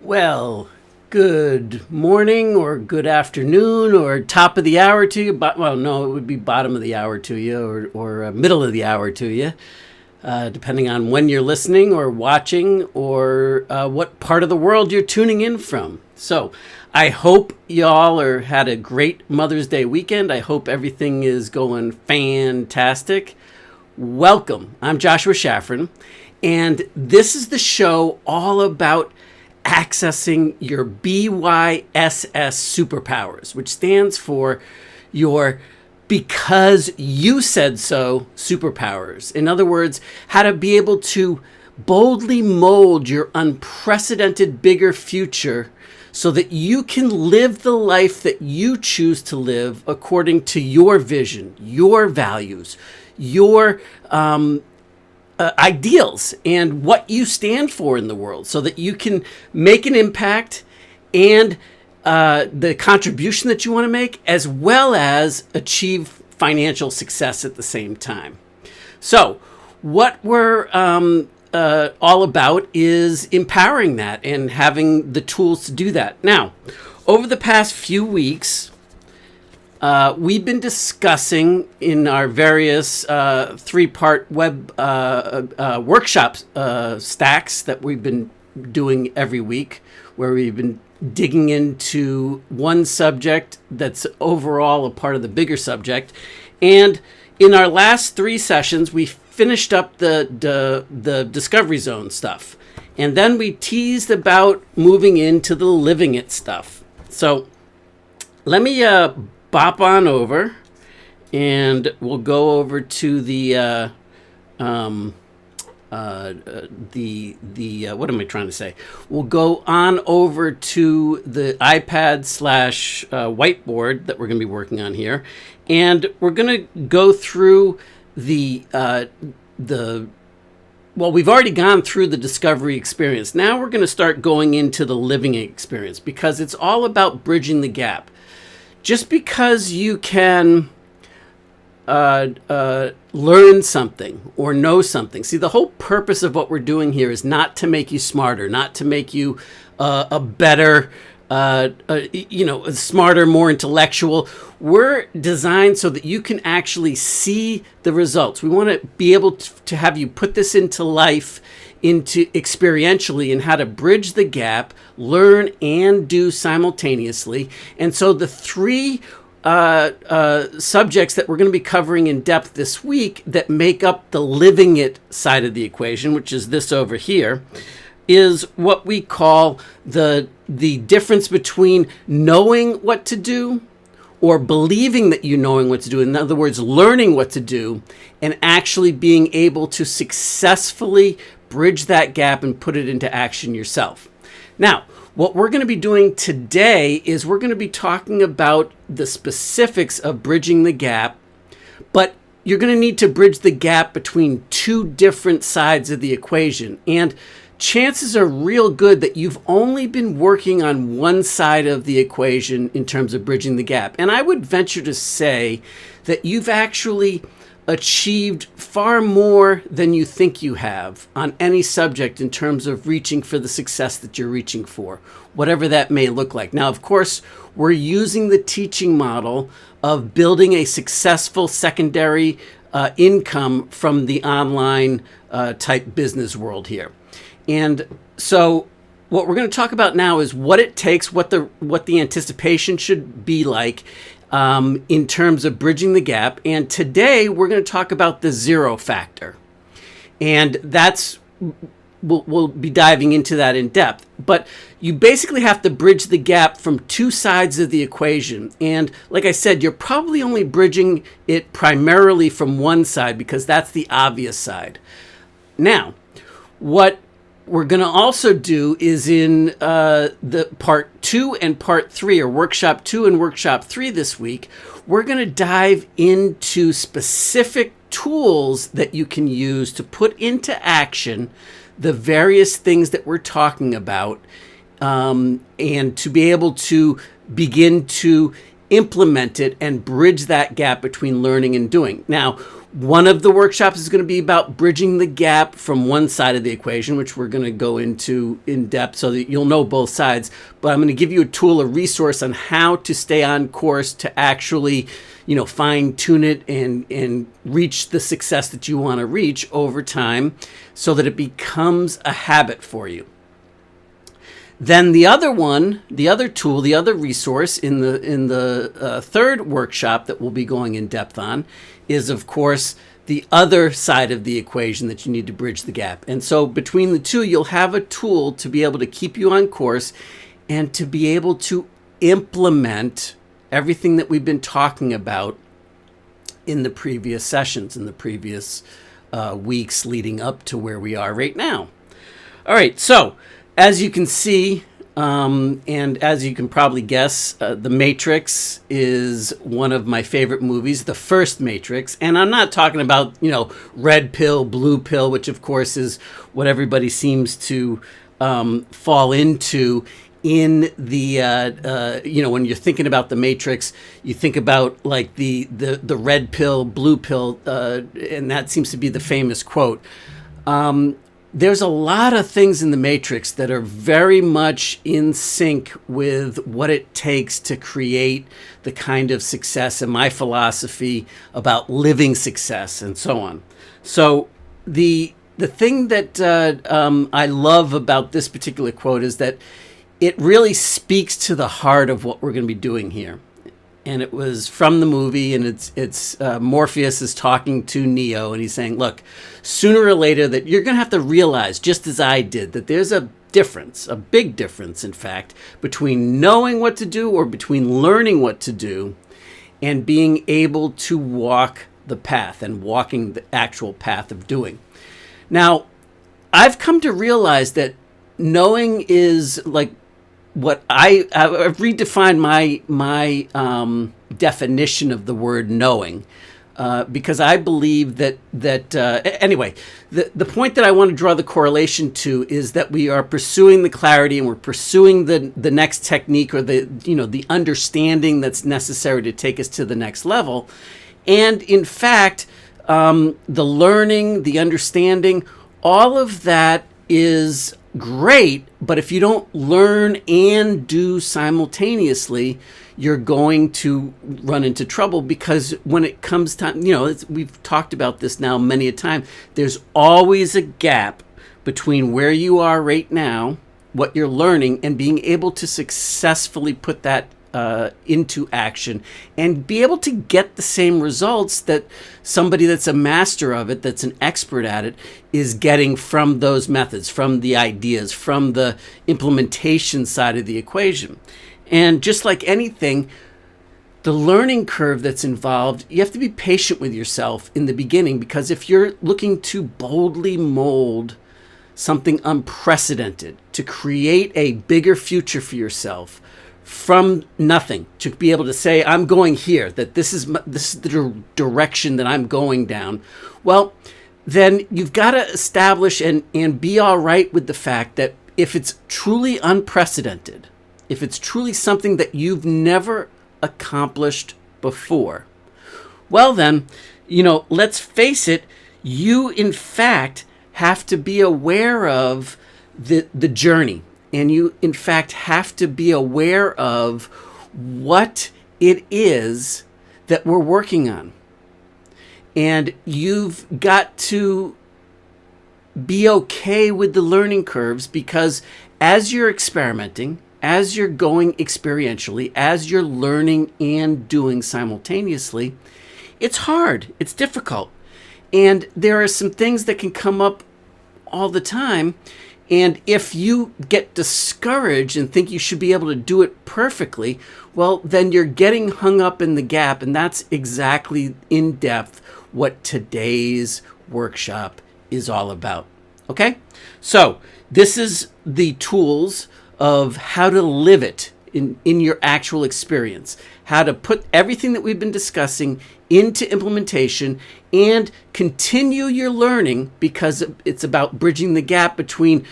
Well, good morning or good afternoon or top of the hour to you. Well, no, it would be bottom of the hour to you or middle of the hour to you, depending on when you're listening or watching or what part of the world you're tuning in from. So I hope y'all had a great Mother's Day weekend. I hope everything is going fantastic. Welcome. I'm Joshua Shaffron, and this is the show all about accessing your BYSS superpowers, which stands for your because you said so superpowers. In other words, how to be able to boldly mold your unprecedented bigger future so that you can live the life that you choose to live according to your vision, your values, your ideals, and what you stand for in the world, so that you can make an impact and the contribution that you want to make, as well as achieve financial success at the same time. So what we're all about is empowering that and having the tools to do that. Now, over the past few weeks, we've been discussing in our various three-part web workshop stacks that we've been doing every week, where we've been digging into one subject that's overall a part of the bigger subject. And in our last three sessions, we finished up the Discovery Zone stuff. And then we teased about moving into the Living It stuff. So let me bop on over, and we'll go over to the what am I trying to say? We'll go on over to the iPad / whiteboard that we're going to be working on here, and we're going to go through well, we've already gone through the discovery experience. Now we're going to start going into the living experience, because it's all about bridging the gap. Just because you can learn something or know something. See, the whole purpose of what we're doing here is not to make you smarter, not to make you a better, smarter, more intellectual. We're designed so that you can actually see the results. We want to be able to have you put this into life, into experientially, and how to bridge the gap, learn and do simultaneously. And so the three subjects that we're going to be covering in depth this week that make up the living it side of the equation, which is this over here, is what we call the difference between knowing what to do or believing that you're knowing what to do. In other words, learning what to do, and actually being able to successfully bridge that gap and put it into action yourself. Now, what we're going to be doing today is we're going to be talking about the specifics of bridging the gap, but you're going to need to bridge the gap between two different sides of the equation. And chances are real good that you've only been working on one side of the equation in terms of bridging the gap. And I would venture to say that you've actually achieved far more than you think you have on any subject in terms of reaching for the success that you're reaching for, whatever that may look like. Now, of course, we're using the teaching model of building a successful secondary income from the online type business world here. And so what we're going to talk about now is what it takes, what the anticipation should be like in terms of bridging the gap. And today we're going to talk about the zero factor. And we'll be diving into that in depth. But you basically have to bridge the gap from two sides of the equation. And like I said, you're probably only bridging it primarily from one side, because that's the obvious side. Now, what we're going to also do is in the part 2 and part 3, or workshop 2 and workshop 3 this week, we're going to dive into specific tools that you can use to put into action the various things that we're talking about, and to be able to begin to implement it and bridge that gap between learning and doing. Now, one of the workshops is going to be about bridging the gap from one side of the equation, which we're going to go into in depth so that you'll know both sides. But I'm going to give you a tool, a resource on how to stay on course to actually, fine tune it and reach the success that you want to reach over time so that it becomes a habit for you. Then the other one, the other tool, the other resource in the third workshop that we'll be going in depth on is, of course, the other side of the equation that you need to bridge the gap. And so between the two, you'll have a tool to be able to keep you on course and to be able to implement everything that we've been talking about in the previous sessions, in the previous weeks leading up to where we are right now. All right, so as you can see, and as you can probably guess, The Matrix is one of my favorite movies, the first Matrix. And I'm not talking about, red pill, blue pill, which of course is what everybody seems to fall into in the, when you're thinking about The Matrix, you think about like the red pill, blue pill, and that seems to be the famous quote. There's a lot of things in The Matrix that are very much in sync with what it takes to create the kind of success and my philosophy about living success and so on. So the thing that I love about this particular quote is that it really speaks to the heart of what we're going to be doing here. And it was from the movie, and it's Morpheus is talking to Neo, and he's saying, look, sooner or later that you're going to have to realize, just as I did, that there's a difference, a big difference, in fact, between knowing what to do or between learning what to do and being able to walk the path and walking the actual path of doing. Now, I've come to realize that knowing is like what I've redefined my definition of the word knowing, because I believe that anyway, the point that I want to draw the correlation to is that we are pursuing the clarity and we're pursuing the next technique or the understanding that's necessary to take us to the next level. And in fact, the learning, the understanding, all of that is great, but if you don't learn and do simultaneously, you're going to run into trouble, because when it comes time, we've talked about this now many a time, there's always a gap between where you are right now, what you're learning, and being able to successfully put that into action and be able to get the same results that somebody that's a master of it, that's an expert at it, is getting from those methods, from the ideas, from the implementation side of the equation. And just like anything, the learning curve that's involved, you have to be patient with yourself in the beginning, because if you're looking to boldly mold something unprecedented, to create a bigger future for yourself, from nothing, to be able to say, I'm going here, that this is the direction that I'm going down, well, then you've got to establish and be all right with the fact that if it's truly unprecedented, if it's truly something that you've never accomplished before, well then, let's face it, you in fact have to be aware of the journey. And you, in fact, have to be aware of what it is that we're working on. And you've got to be okay with the learning curves, because as you're experimenting, as you're going experientially, as you're learning and doing simultaneously, it's hard, it's difficult. And there are some things that can come up all the time. And if you get discouraged and think you should be able to do it perfectly, well, then you're getting hung up in the gap. And that's exactly in depth what today's workshop is all about. Okay? So this is the tools of how to live it in your actual experience, how to put everything that we've been discussing into implementation and continue your learning, because it's about bridging the gap between,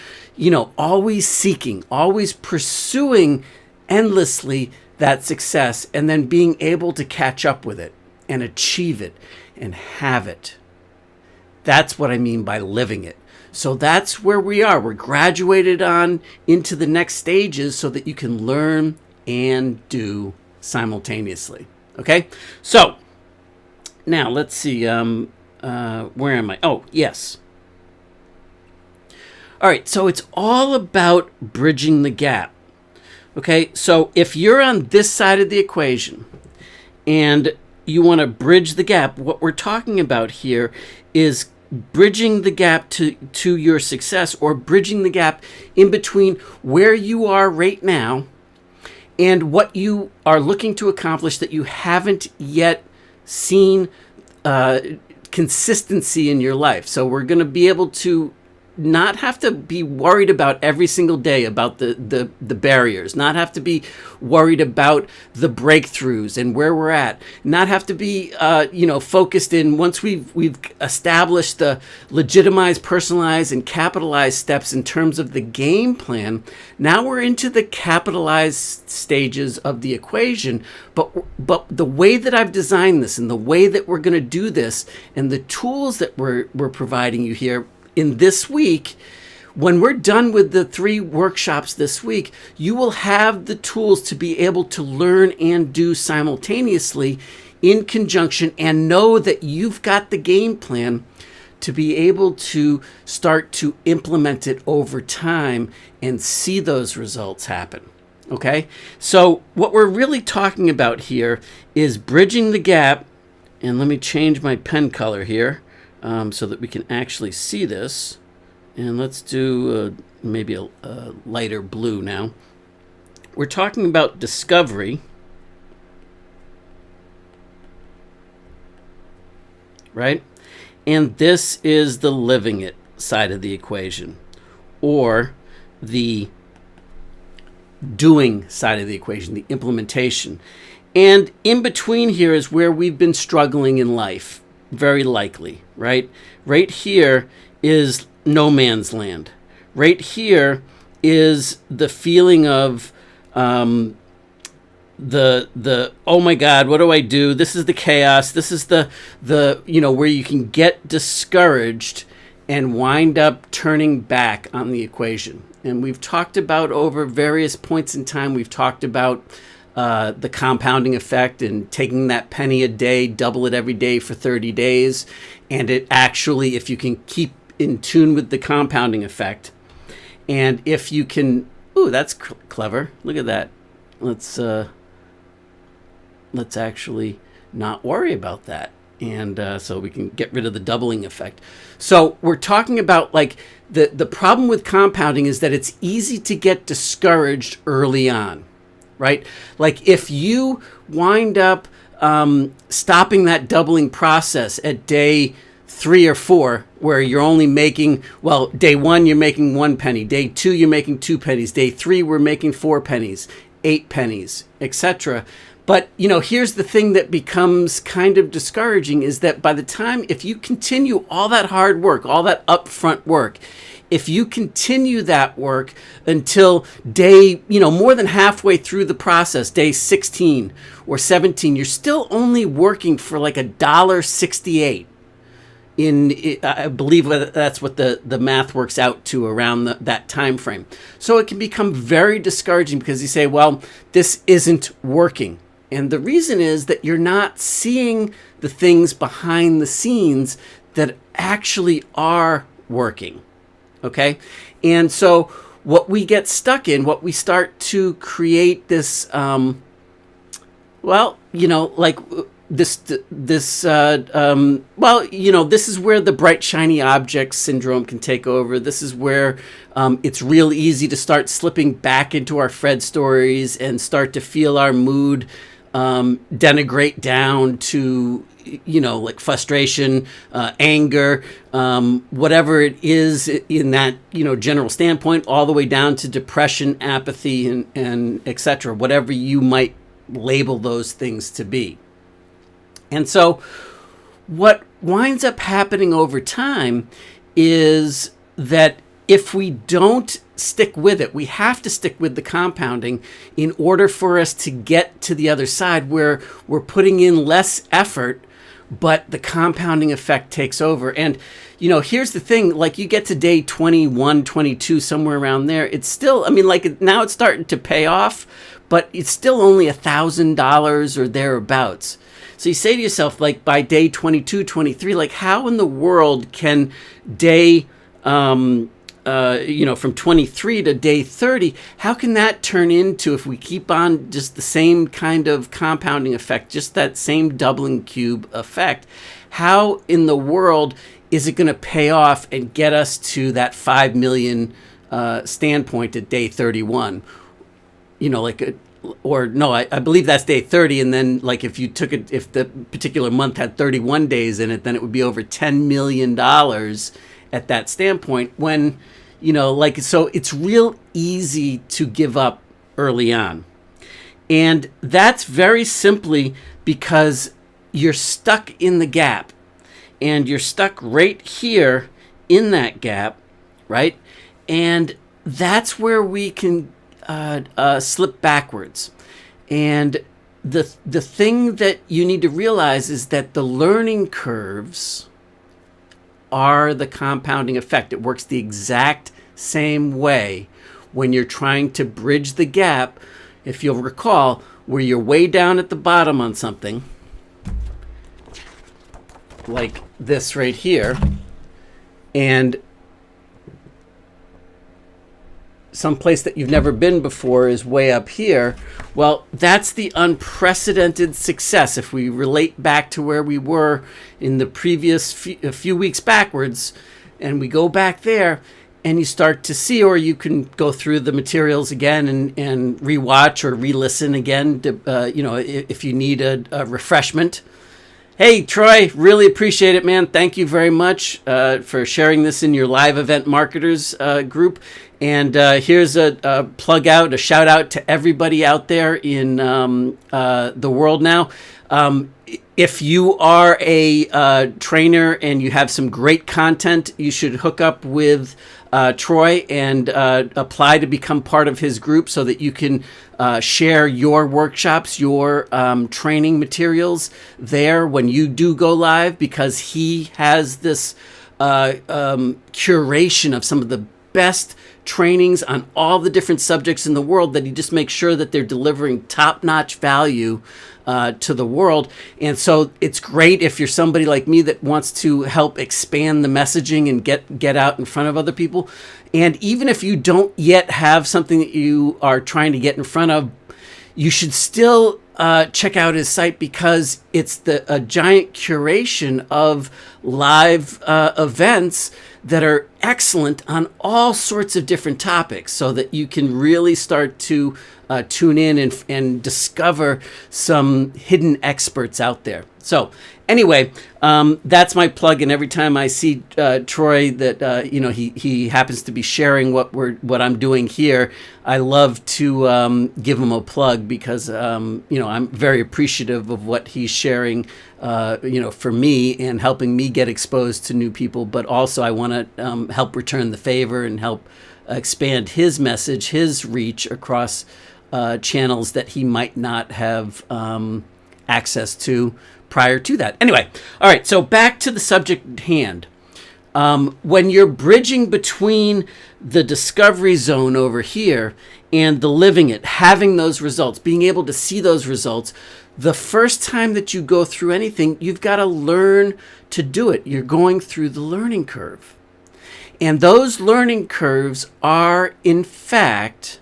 always seeking, always pursuing endlessly that success and then being able to catch up with it and achieve it and have it. That's what I mean by living it. So that's where we are. We're graduated on into the next stages so that you can learn and do simultaneously. Okay? So now let's see. Where am I? Oh, yes. All right. So it's all about bridging the gap. Okay? So if you're on this side of the equation and you want to bridge the gap, what we're talking about here is bridging the gap to your success, or bridging the gap in between where you are right now and what you are looking to accomplish that you haven't yet seen consistency in your life. So we're going to be able to not have to be worried about every single day about the barriers, not have to be worried about the breakthroughs and where we're at, not have to be focused in once we've established the legitimized, personalized, and capitalized steps in terms of the game plan. Now we're into the capitalized stages of the equation, but the way that I've designed this and the way that we're going to do this and the tools that we're providing you here in this week, when we're done with the 3 workshops this week, you will have the tools to be able to learn and do simultaneously in conjunction, and know that you've got the game plan to be able to start to implement it over time and see those results happen. Okay? So what we're really talking about here is bridging the gap. And let me change my pen color here. So that we can actually see this. And let's do maybe a lighter blue now. We're talking about discovery, right? And this is the living it side of the equation, or the doing side of the equation, the implementation. And in between here is where we've been struggling in life. Very likely, right? Right here is no man's land. Right here is the feeling of the oh my God, what do I do? This is the chaos. This is the where you can get discouraged and wind up turning back on the equation. And we've talked about over various points in time. We've talked about the compounding effect and taking that penny a day, double it every day for 30 days. And it actually, if you can keep in tune with the compounding effect, and if you can, that's clever. Look at that. Let's actually not worry about that. And so we can get rid of the doubling effect. So we're talking about like the problem with compounding is that it's easy to get discouraged early on. Right? Like if you wind up stopping that doubling process at day 3 or 4, where you're only making, day 1, you're making 1 penny. Day 2, you're making 2 pennies. Day 3, we're making 4 pennies, 8 pennies, etc. But, here's the thing that becomes kind of discouraging is that by the time, if you continue all that hard work, all that upfront work, if you continue that work until day, more than halfway through the process, day 16 or 17, you're still only working for like $1.68. I believe that's what the math works out to around that time frame. So it can become very discouraging because you say, well, this isn't working. And the reason is that you're not seeing the things behind the scenes that actually are working. Okay? And so what we get stuck in, what we start to create this, this is where the bright, shiny object syndrome can take over. This is where it's real easy to start slipping back into our Fred stories and start to feel our mood denigrate down to, like frustration, anger, whatever it is in that, general standpoint, all the way down to depression, apathy, and et cetera, whatever you might label those things to be. And so what winds up happening over time is that if we don't stick with it. We have to stick with the compounding in order for us to get to the other side where we're putting in less effort, but the compounding effect takes over. And, here's the thing, like you get to day 21, 22, somewhere around there. It's still, like now it's starting to pay off, but it's still only $1,000 or thereabouts. So you say to yourself, like by day 22, 23, like how in the world can day, from 23 to day 30, how can that turn into, if we keep on just the same kind of compounding effect, just that same doubling cube effect, how in the world is it going to pay off and get us to that 5 million standpoint at day 31? I believe that's day 30. And then like if you took it, if the particular month had 31 days in it, then it would be over $10 million at that standpoint when, so it's real easy to give up early on. And that's very simply because you're stuck in the gap and you're stuck right here in that gap, right? And that's where we can slip backwards. And the thing that you need to realize is that the learning curves are the compounding effect. It works the exact same way when you're trying to bridge the gap. If you'll recall, where you're way down at the bottom on something, like this right here, and someplace that you've never been before is way up here. Well, that's the unprecedented success. If we relate back to where we were in the previous few weeks backwards, and we go back there, and you start to see, or you can go through the materials again and rewatch or re-listen again, to, if you need a refreshment. Hey, Troy, really appreciate it, man. Thank you very much for sharing this in your live event marketers group. And here's a plug out, a shout out to everybody out there in the world now. If you are a trainer and you have some great content, you should hook up with Troy and apply to become part of his group so that you can share your workshops, your training materials there when you do go live, because he has this curation of some of the best trainings on all the different subjects in the world, that he just makes sure that they're delivering top-notch value to the world. And so it's great if you're somebody like me that wants to help expand the messaging and get out in front of other people. And even if you don't yet have something that you are trying to get in front of, you should still check out his site, because it's a giant curation of live events that are excellent on all sorts of different topics, so that you can really start to tune in and discover some hidden experts out there. So anyway, that's my plug. And every time I see Troy that he happens to be sharing what I'm doing here, I love to give him a plug, because I'm very appreciative of what he's sharing for me and helping me get exposed to new people. But also I want to help return the favor and help expand his message, his reach across channels that he might not have access to prior to that. Anyway, all right, so back to the subject at hand. When you're bridging between the discovery zone over here and the living it, having those results, being able to see those results, the first time that you go through anything, you've got to learn to do it. You're going through the learning curve. And those learning curves are, in fact,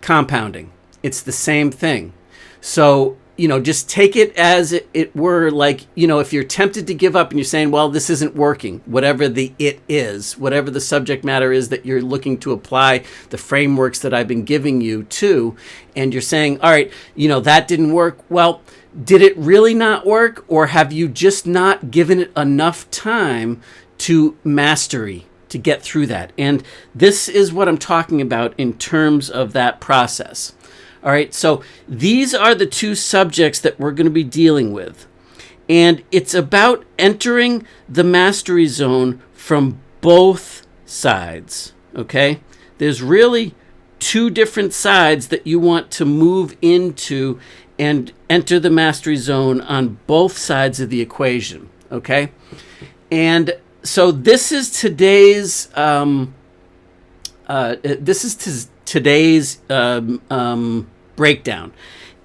compounding. It's the same thing. So, just take it as it were, like, if you're tempted to give up and you're saying, well, this isn't working, whatever the it is, whatever the subject matter is that you're looking to apply the frameworks that I've been giving you to, and you're saying, all right, that didn't work. Well, did it really not work, or have you just not given it enough time to mastery to get through that? And this is what I'm talking about in terms of that process. All right, so these are the two subjects that we're going to be dealing with. And it's about entering the mastery zone from both sides. okay? There's really two different sides that you want to move into and enter the mastery zone on both sides of the equation, okay? And so this is today's breakdown,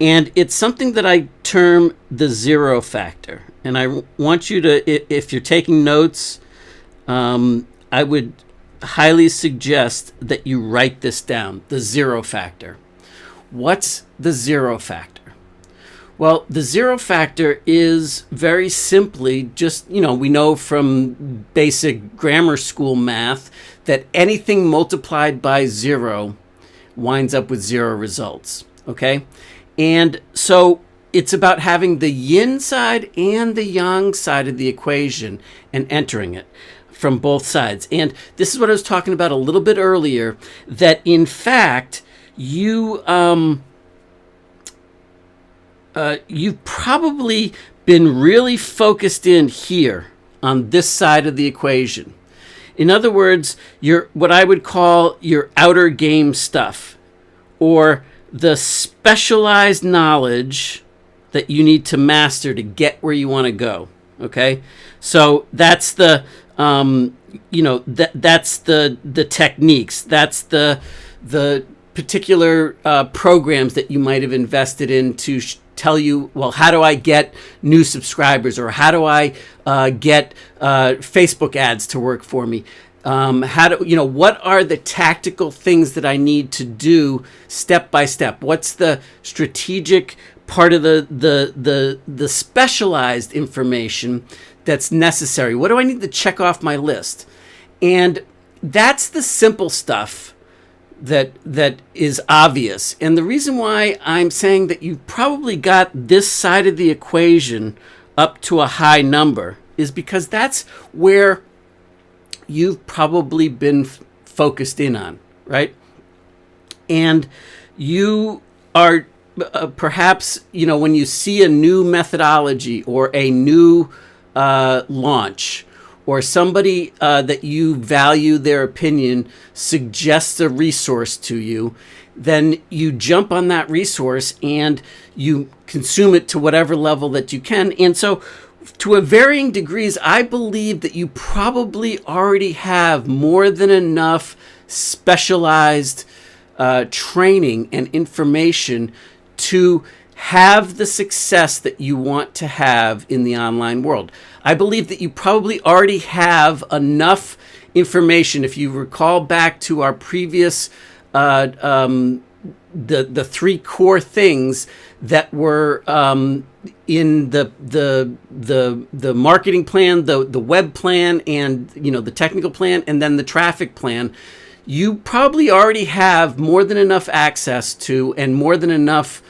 and it's something that I term the zero factor. And I want you to, if you're taking notes, I would highly suggest that you write this down, the zero factor. What's the zero factor? Well, the zero factor is very simply just, we know from basic grammar school math that anything multiplied by zero winds up with zero results, okay? And so it's about having the yin side and the yang side of the equation and entering it from both sides. And this is what I was talking about a little bit earlier, that in fact, you've probably been really focused in here on this side of the equation. In other words, what I would call your outer game stuff, or the specialized knowledge that you need to master to get where you want to go. Okay, so that's the that's the techniques. That's the particular programs that you might have invested in to tell you, well, how do I get new subscribers, or how do I get Facebook ads to work for me? What are the tactical things that I need to do step by step? What's the strategic part of the specialized information that's necessary? What do I need to check off my list? And that's the simple stuff that is obvious. And the reason why I'm saying that you probably got this side of the equation up to a high number is because that's where you've probably been focused in on, right? And you are perhaps, when you see a new methodology or a new launch, or somebody that you value their opinion suggests a resource to you, then you jump on that resource and you consume it to whatever level that you can. And so to a varying degrees, I believe that you probably already have more than enough specialized training and information to have the success that you want to have in the online world. I believe that you probably already have enough information. If you recall back to our previous the three core things that were in the marketing plan, the web plan, and the technical plan, and then the traffic plan, you probably already have more than enough access to and more than enough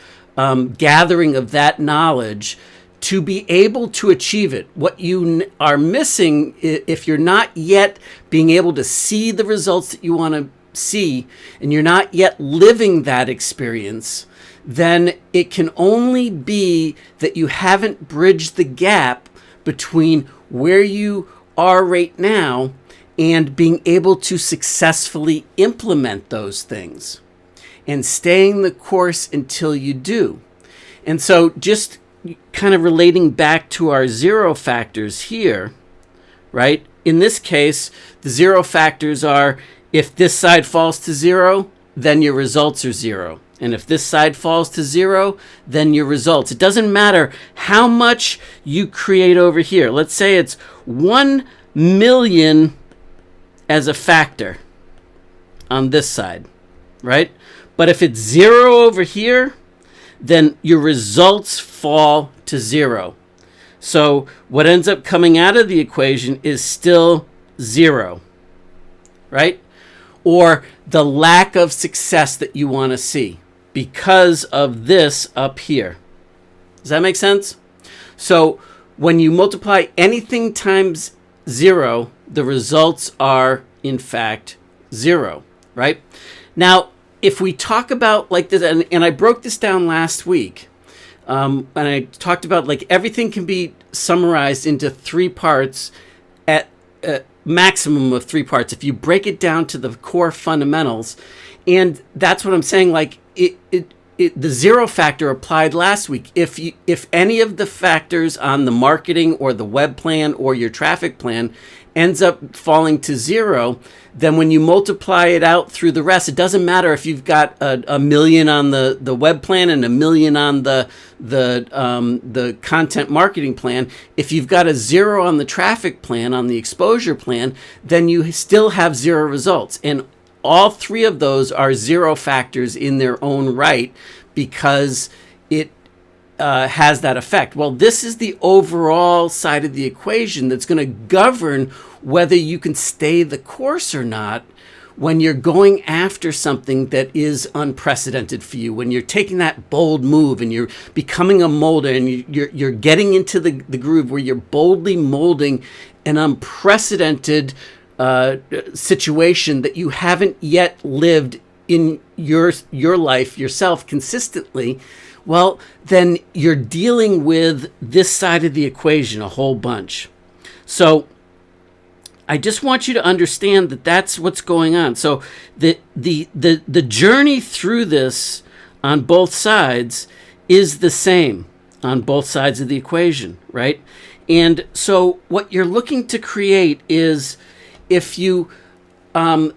gathering of that knowledge to be able to achieve it. What you are missing, if you're not yet being able to see the results that you want to see, and you're not yet living that experience, then it can only be that you haven't bridged the gap between where you are right now and being able to successfully implement those things and staying the course until you do. And so just kind of relating back to our zero factors here, right? In this case, the zero factors are, if this side falls to zero, then your results are zero. And if this side falls to zero, then your results. It doesn't matter how much you create over here. Let's say it's 1 million as a factor on this side, right? But if it's zero over here, then your results fall to zero. So what ends up coming out of the equation is still zero, right? Or the lack of success that you want to see because of this up here. Does that make sense? So when you multiply anything times zero, the results are in fact zero, right? Now, if we talk about like this, and I broke this down last week, and I talked about like everything can be summarized into three parts maximum of 3 parts. If you break it down to the core fundamentals, and that's what I'm saying, like the zero factor applied last week. If any of the factors on the marketing or the web plan or your traffic plan ends up falling to zero, then when you multiply it out through the rest, it doesn't matter if you've got a million on the web plan and a million on the content marketing plan. If you've got a zero on the traffic plan, on the exposure plan, then you still have zero results. And all 3 of those are zero factors in their own right, because it has that effect. Well, this is the overall side of the equation that's going to govern whether you can stay the course or not when you're going after something that is unprecedented for you, when you're taking that bold move and you're becoming a molder and you're getting into the groove where you're boldly molding an unprecedented situation that you haven't yet lived in your life yourself consistently. Well, then you're dealing with this side of the equation a whole bunch. So I just want you to understand that that's what's going on. So the journey through this on both sides is the same on both sides of the equation, right? And so what you're looking to create is, if you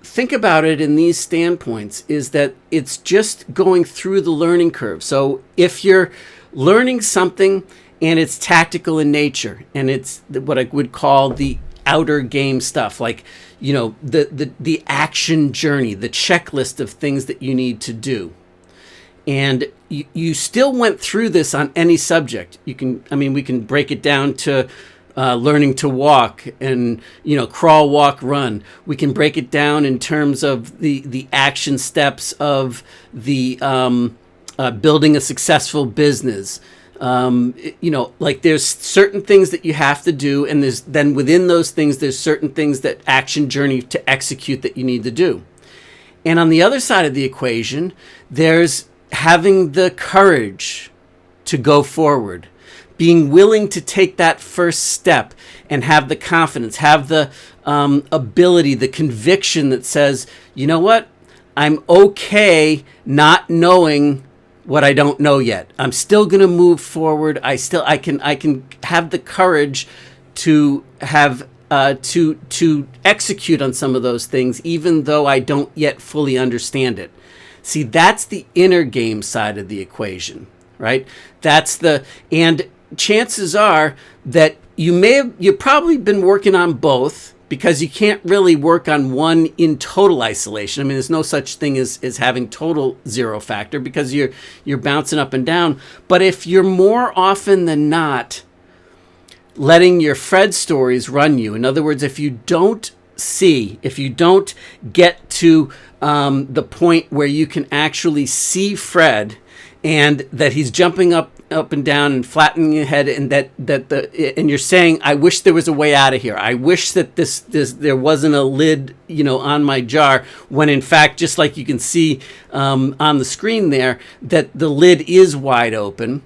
think about it in these standpoints, is that it's just going through the learning curve. So if you're learning something and it's tactical in nature, and it's what I would call the outer game stuff, like, you know, the action journey, the checklist of things that you need to do, and you still went through this on any subject. We can break it down to learning to walk and, crawl, walk, run. We can break it down in terms of the action steps of the building a successful business. Like there's certain things that you have to do, and then within those things, there's certain things that action journey to execute that you need to do. And on the other side of the equation, there's having the courage to go forward, being willing to take that first step and have the confidence, have the ability, the conviction that says, you know what, I'm okay not knowing what I don't know yet. I'm still going to move forward. I can have the courage to have to execute on some of those things, even though I don't yet fully understand it. See, that's the inner game side of the equation, right? And chances are that you've probably been working on both, because you can't really work on one in total isolation. I mean, there's no such thing as having total zero factor, because you're bouncing up and down. But if you're more often than not letting your Fred stories run you, in other words, if you don't get to the point where you can actually see Fred, and that he's jumping up and down and flattening your head, and and you're saying, I wish there was a way out of here. I wish that there wasn't a lid, on my jar, when in fact, just like you can see on the screen there, that the lid is wide open.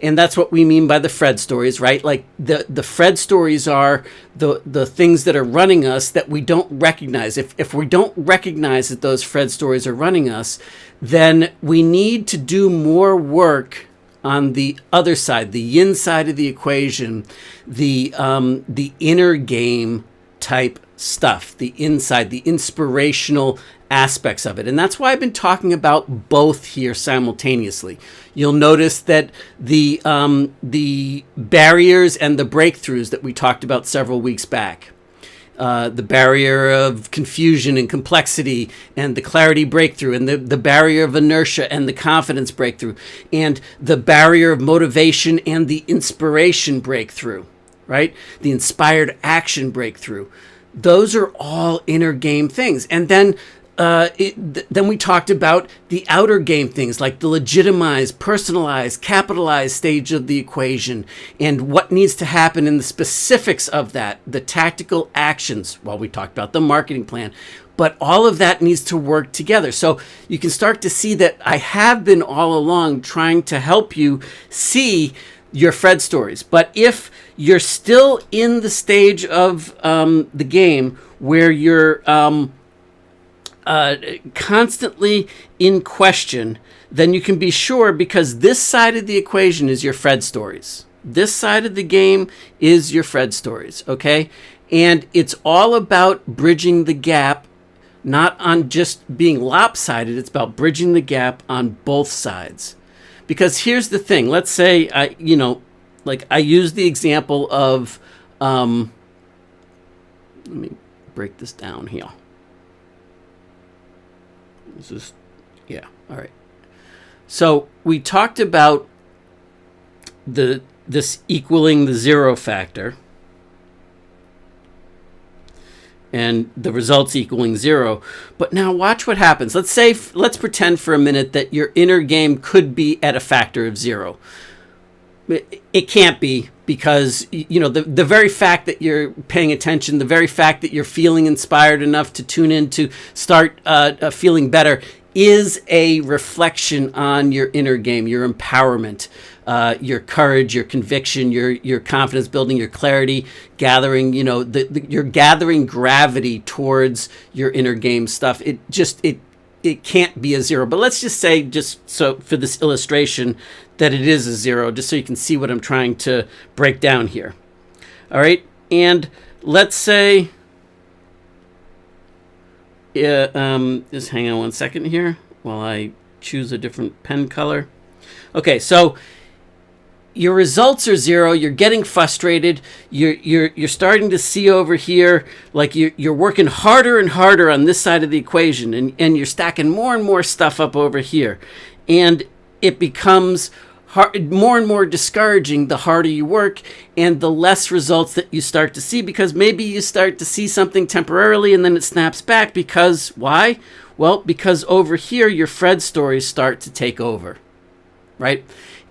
And that's what we mean by the Fred stories, right? Like the Fred stories are the things that are running us that we don't recognize. If we don't recognize that those Fred stories are running us, then we need to do more work on the other side, the yin side of the equation, the inner game type stuff, the inside, the inspirational aspects of it. And that's why I've been talking about both here simultaneously. You'll notice that the barriers and the breakthroughs that we talked about several weeks back, the barrier of confusion and complexity and the clarity breakthrough, and the barrier of inertia and the confidence breakthrough, and the barrier of motivation and the inspiration breakthrough, right? The inspired action breakthrough. Those are all inner game things. And then then we talked about the outer game things, like the legitimized, personalized, capitalized stage of the equation, and what needs to happen in the specifics of that, the tactical actions. Well, we talked about the marketing plan, but all of that needs to work together. So you can start to see that I have been all along trying to help you see your Fred stories. But if you're still in the stage of the game where you're constantly in question, then you can be sure, because this side of the equation is your Fred stories. This side of the game is your Fred stories, okay? And it's all about bridging the gap, not on just being lopsided. It's about bridging the gap on both sides. Because here's the thing. Let's say, I use the example of, let me break this down here. Is this, yeah, all right. So we talked about this equaling the zero factor and the results equaling zero. But now watch what happens. Let's pretend for a minute that your inner game could be at a factor of zero. It can't be, because the very fact that you're paying attention, the very fact that you're feeling inspired enough to tune in to start feeling better, is a reflection on your inner game, your empowerment, your courage, your conviction, your confidence building, your clarity gathering. You're gathering gravity towards your inner game stuff. It can't be a zero. But let's just say, just so for this illustration, that it is a zero, just so you can see what I'm trying to break down here. All right, and let's say, just hang on one second here while I choose a different pen color. Okay, so your results are zero. You're getting frustrated. You're starting to see over here, like you're working harder and harder on this side of the equation, and you're stacking more and more stuff up over here, and it becomes more and more discouraging the harder you work and the less results that you start to see, because maybe you start to see something temporarily and then it snaps back. Because why? Well, because over here your Fred stories start to take over, right?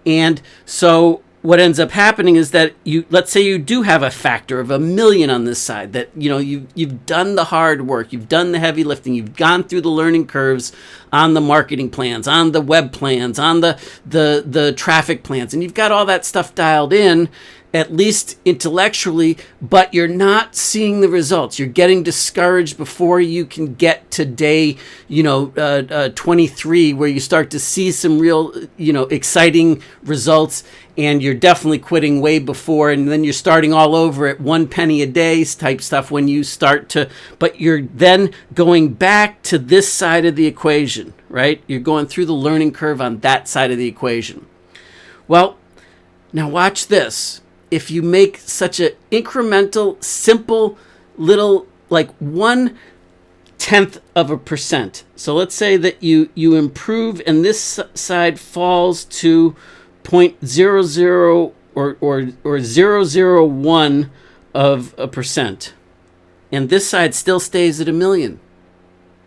And so what ends up happening is that let's say you do have a factor of 1,000,000 on this side, that you've done the hard work, you've done the heavy lifting, you've gone through the learning curves on the marketing plans, on the web plans, on the traffic plans, and you've got all that stuff dialed in, at least intellectually, but you're not seeing the results. You're getting discouraged before you can get to day 23, where you start to see some real exciting results, and you're definitely quitting way before, and then you're starting all over at 1 penny a day type stuff when you start to, but you're then going back to this side of the equation, right? You're going through the learning curve on that side of the equation. Well, now watch this. If you make such an incremental, simple little, like 0.1%. So let's say that you improve and this side falls to 0.00 or 0.001 of a percent. And this side still stays at 1,000,000,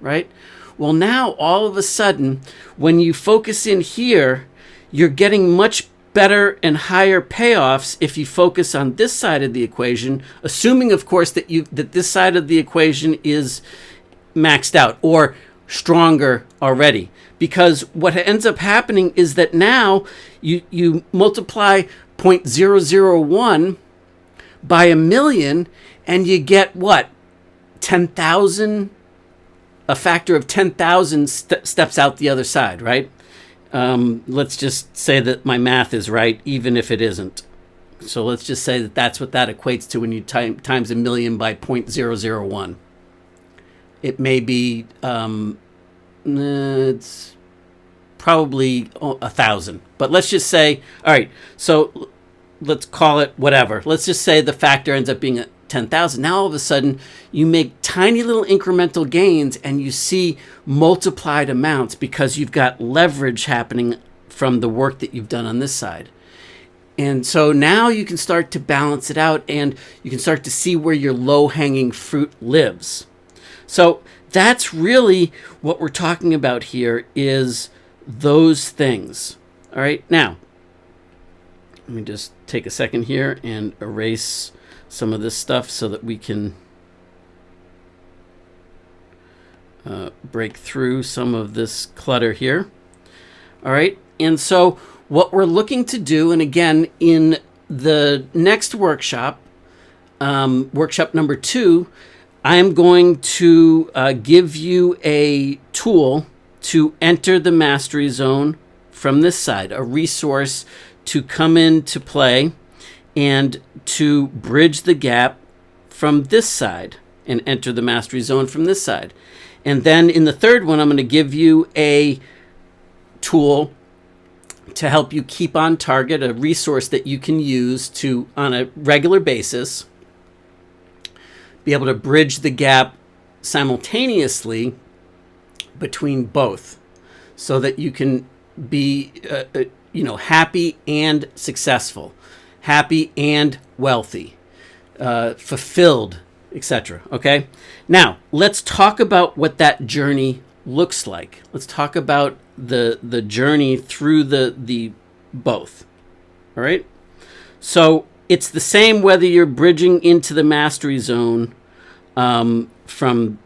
right? Well, now all of a sudden, when you focus in here, you're getting much better and higher payoffs if you focus on this side of the equation, assuming, of course, that this side of the equation is maxed out or stronger already. Because what ends up happening is that now you multiply 0.001 by 1,000,000, and you get what? 10,000. A factor of 10,000 steps out the other side, right? Let's just say that my math is right, even if it isn't. So let's just say that that's what that equates to when you times 1,000,000 by 0.001. It may be, it's probably 1,000. But let's just say, all right, so let's call it whatever. Let's just say the factor ends up being 10,000. Now all of a sudden you make tiny little incremental gains, and you see multiplied amounts because you've got leverage happening from the work that you've done on this side. And so now you can start to balance it out, and you can start to see where your low-hanging fruit lives. So that's really what we're talking about here, is those things. All right, now let me just take a second here and erase some of this stuff so that we can break through some of this clutter here. All right, and so what we're looking to do, and again, in the next workshop, workshop number 2, I am going to give you a tool to enter the mastery zone from this side, a resource to come into play and to bridge the gap from this side and enter the mastery zone from this side. And then in the third one, I'm going to give you a tool to help you keep on target, a resource that you can use to, on a regular basis, be able to bridge the gap simultaneously between both, so that you can be happy and successful, happy and wealthy, fulfilled, etc. Okay, now let's talk about what that journey looks like. Let's talk about the journey through the both. All right, so it's the same whether you're bridging into the mastery zone from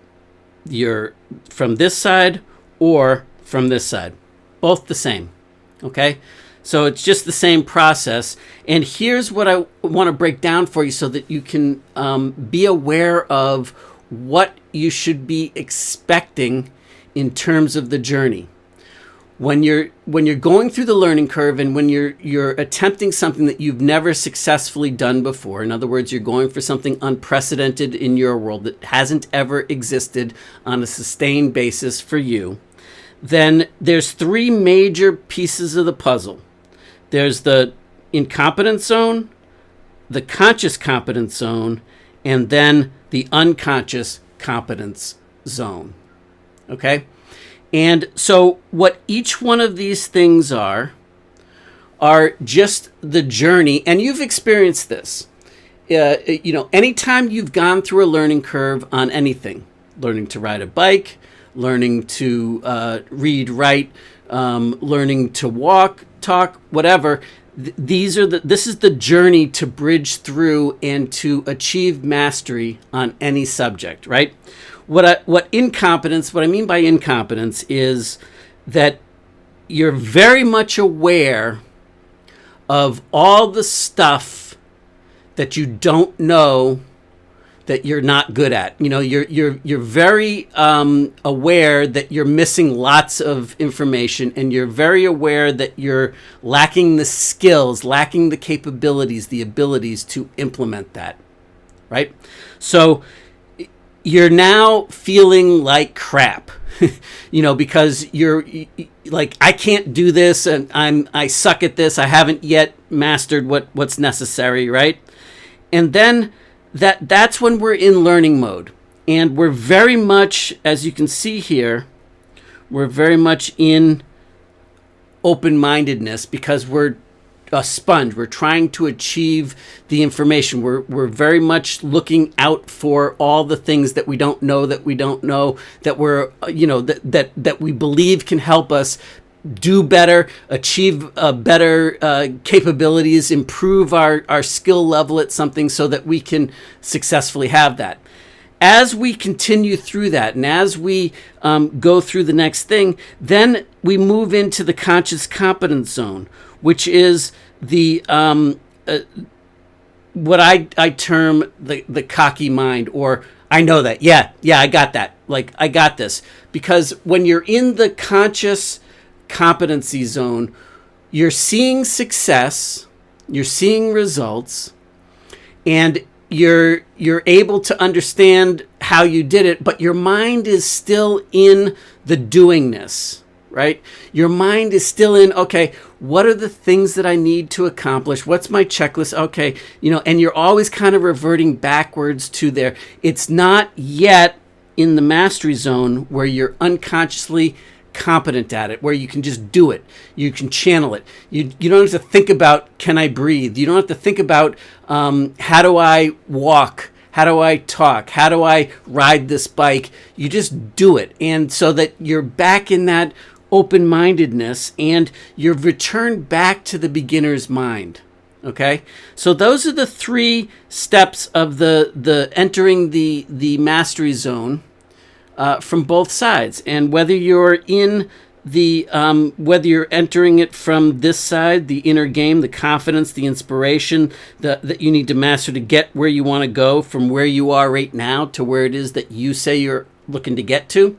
this side or from this side. Both the same. Okay, so it's just the same process. And here's what I want to break down for you so that you can be aware of what you should be expecting in terms of the journey. When you're going through the learning curve, and when you're attempting something that you've never successfully done before, in other words, you're going for something unprecedented in your world that hasn't ever existed on a sustained basis for you, then there's 3 major pieces of the puzzle. There's the incompetence zone, the conscious competence zone, and then the unconscious competence zone. Okay? And so what each one of these things are just the journey, and you've experienced this. Anytime you've gone through a learning curve on anything, learning to ride a bike, learning to read, write, learning to walk, talk, whatever, this is the journey to bridge through and to achieve mastery on any subject, right? What I mean by incompetence is that you're very much aware of all the stuff that you don't know that you're not good at. You're very aware that you're missing lots of information, and you're very aware that you're lacking the skills, lacking the capabilities, the abilities to implement that, right? So you're now feeling like crap, because you're like, I can't do this, and I suck at this. I haven't yet mastered what's necessary, right? And then that's when we're in learning mode, and we're very much, as you can see here, we're very much in open-mindedness, because we're a sponge. We're trying to achieve the information. We're very much looking out for all the things that we don't know, that we're that we believe can help us do better, achieve better capabilities, improve our skill level at something, so that we can successfully have that. As we continue through that, and as we go through the next thing, then we move into the conscious competence zone, which is the what I term the cocky mind, or I know that, yeah, I got that, like, I got this. Because when you're in the conscious competency zone, you're seeing success, you're seeing results, and you're able to understand how you did it, but your mind is still in the doingness, right? Your mind is still in, okay, what are the things that I need to accomplish? What's my checklist? Okay, and you're always kind of reverting backwards to there. It's not yet in the mastery zone where you're unconsciously competent at it, where you can just do it. You can channel it. You don't have to think about, can I breathe? You don't have to think about, how do I walk? How do I talk? How do I ride this bike? You just do it. And so that you're back in that open-mindedness, and you've returned back to the beginner's mind. Okay? So those are the 3 steps of the entering the mastery zone from both sides. And whether you're in the whether you're entering it from this side, the inner game, the confidence, the inspiration that you need to master to get where you want to go from where you are right now to where it is that you say you're looking to get to,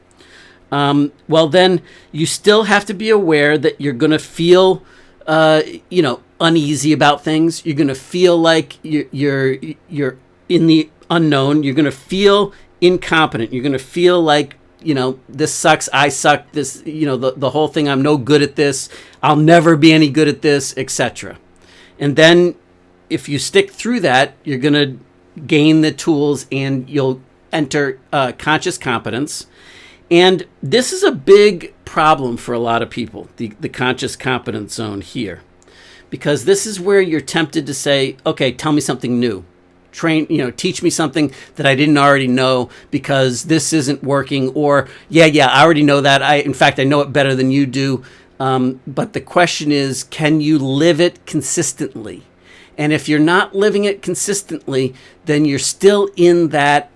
well, then you still have to be aware that you're going to feel, uneasy about things. You're going to feel like you're in the unknown. You're going to feel incompetent. You're going to feel like, this sucks, I suck, this, the whole thing, I'm no good at this, I'll never be any good at this, etc. And then if you stick through that, you're going to gain the tools and you'll enter conscious competence. And this is a big problem for a lot of people, the conscious competence zone here, because this is where you're tempted to say, okay, tell me something new. Teach me something that I didn't already know because this isn't working, or yeah, I already know that. In fact, I know it better than you do. But the question is, can you live it consistently? And if you're not living it consistently, then you're still in that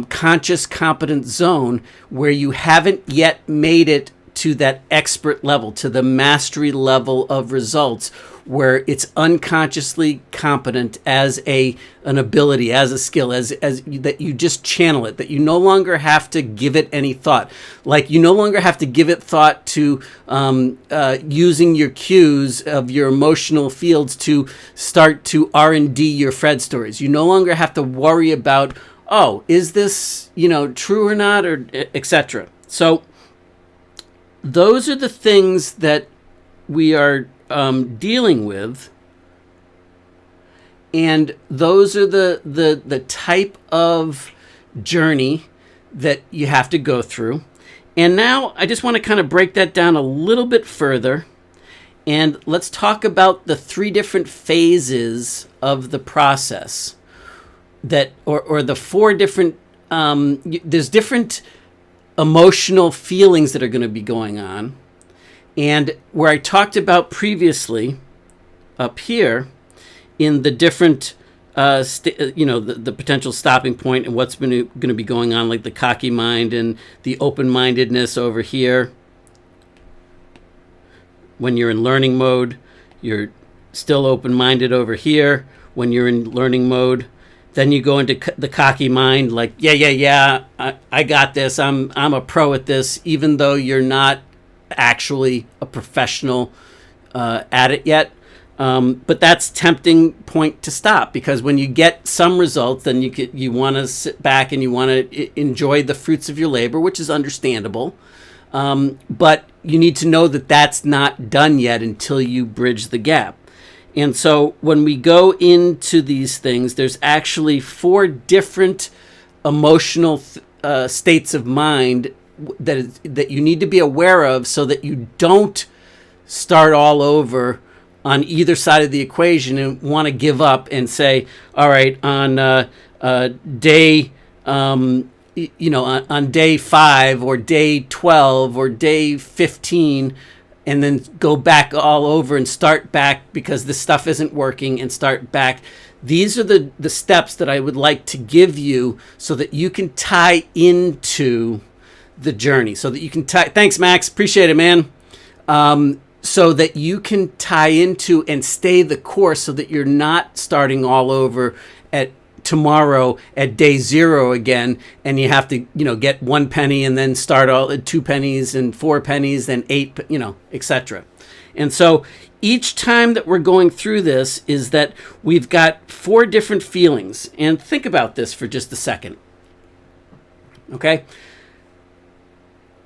conscious competence zone where you haven't yet made it to that expert level, to the mastery level of results, where it's unconsciously competent as an ability, as a skill, as that you just channel it, that you no longer have to give it any thought. Like you no longer have to give it thought to using your cues of your emotional fields to start to R&D your Fred stories. You no longer have to worry about, oh, is this, true or not, or etc. So those are the things that we are dealing with, and those are the type of journey that you have to go through. And now I just want to kind of break that down a little bit further, and let's talk about the 3 different phases of the process that, or the 4 different, there's different emotional feelings that are going to be going on. And where I talked about previously up here in the different, the potential stopping point and what's going to be going on, like the cocky mind and the open-mindedness over here. When you're in learning mode, you're still open-minded over here. When you're in learning mode, then you go into the cocky mind, like, yeah, I got this. I'm a pro at this, even though you're not actually a professional at it yet. But that's tempting point to stop, because when you get some results, then you want to sit back and you want to enjoy the fruits of your labor, which is understandable. But you need to know that that's not done yet until you bridge the gap. And so when we go into these things, there's actually 4 different emotional states of mind that you need to be aware of, so that you don't start all over on either side of the equation and want to give up and say, all right, on day on day 5 or day 12 or day 15, and then go back all over and start back because this stuff isn't working, and start back. These are the steps that I would like to give you so that you can tie into the journey, so that you can tie. Thanks, Max. Appreciate it, man. So that you can tie into and stay the course, so that you're not starting all over at tomorrow at day 0 again, and you have to, get 1 penny and then start all at 2 pennies and 4 pennies, then 8, etc. And so each time that we're going through this is that we've got 4 different feelings. And think about this for just a second. Okay?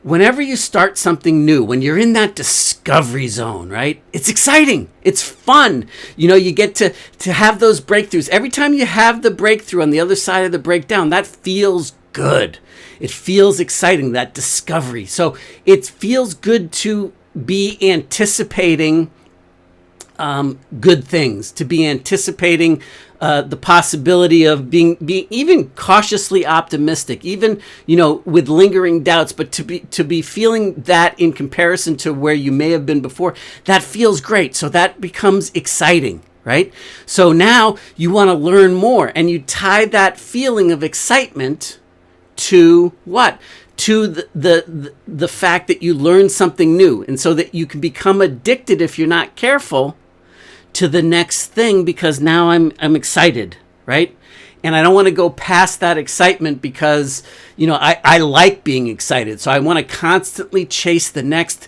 Whenever you start something new, when you're in that discovery zone, right? It's exciting. It's fun. You get to have those breakthroughs. Every time you have the breakthrough on the other side of the breakdown, that feels good. It feels exciting, that discovery. So it feels good to be anticipating good things, to be anticipating the possibility of being even cautiously optimistic, even with lingering doubts, but to be feeling that in comparison to where you may have been before, that feels great. So that becomes exciting, right? So now you want to learn more, and you tie that feeling of excitement to what? To the fact that you learn something new, and so that you can become addicted if you're not careful to the next thing, because now I'm excited, right? And I don't want to go past that excitement because, I like being excited. So I want to constantly chase the next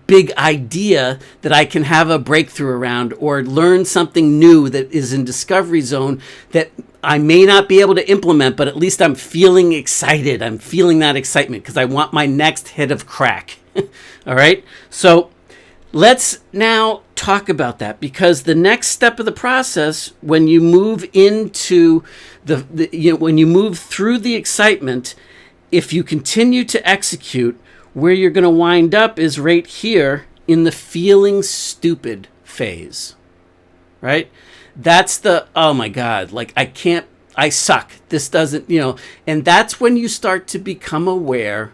big idea that I can have a breakthrough around, or learn something new that is in discovery zone that I may not be able to implement, but at least I'm feeling excited. I'm feeling that excitement because I want my next hit of crack. All right. So let's now talk about that, because the next step of the process, when you move into when you move through the excitement, if you continue to execute, where you're going to wind up is right here in the feeling stupid phase, right? That's the, oh my God, like I suck. This doesn't, and that's when you start to become aware